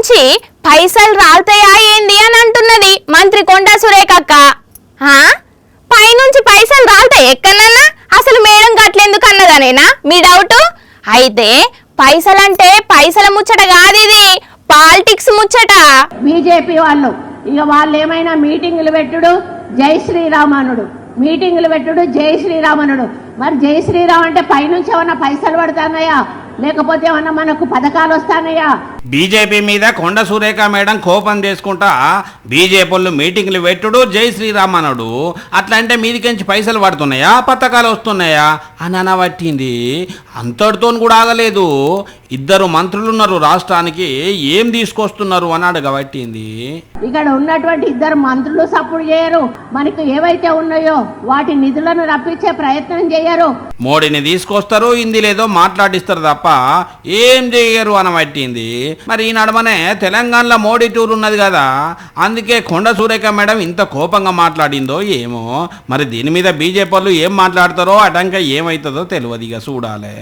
నుంచి పైసలు రాల్తాయా ఏంది అని అంటున్నది మంత్రి కొండా సురేఖక్క. పైనుంచి పైసలు రాల్తాయి ఎక్కడన్నా? అసలు మేడం గట్లెందుకు అన్నదనేనా మీ డౌట్? అయితే పైసలంటే పైసల ముచ్చట కాదు, ఇది పాలిటిక్స్ ముచ్చట. బీజేపీ వాళ్ళు వాళ్ళు ఏమైనా మీటింగులు పెట్టుడు జై శ్రీరామనుడు, మీటింగులు పెట్టుడు జై శ్రీరామనుడు. మరి జై శ్రీరామ్ అంటే పైనుంచి ఏమన్నా పైసలు పడుతున్నాయా, లేకపోతే ఏమన్నా మనకు పథకాలు వస్తానయా? బీజేపీ మీద కొండ సురేఖ మేడం కోపం చేసుకుంటా బీజేపీ మీటింగ్లు పెట్టుడు జై శ్రీరామ్ అనుడు, అట్లా అంటే మీదికించి పైసలు పడుతున్నాయా, పథకాలు వస్తున్నాయా అని అనబట్టింది. అంతటితో కూడా ఆగలేదు, ఇద్దరు మంత్రులున్నారు రాష్ట్రానికి, ఏం తీసుకొస్తున్నారు అని అడగబట్టింది. ఇక్కడ ఉన్నటువంటి ఇద్దరు మంత్రులు సపోర్ట్ చేయరు, మనకు ఏవైతే ఉన్నాయో వాటి నిధులను రప్పించే ప్రయత్నం చేయరు. మోడీని తీసుకొస్తారు, హిందీ లేదో మాట్లాడిస్తారు తప్ప ఏం చేయరు అనబట్టింది. మరి ఈ నడమనే తెలంగాణలో మోడీ టూర్ ఉన్నది కదా, అందుకే కొండ సురేఖ మేడం ఇంత కోపంగా మాట్లాడిందో ఏమో. మరి దీని మీద బీజేపీ వాళ్ళు ఏం మాట్లాడతారో అటంక ఏమవుతుందో తెలియదు, ఇక చూడాలి.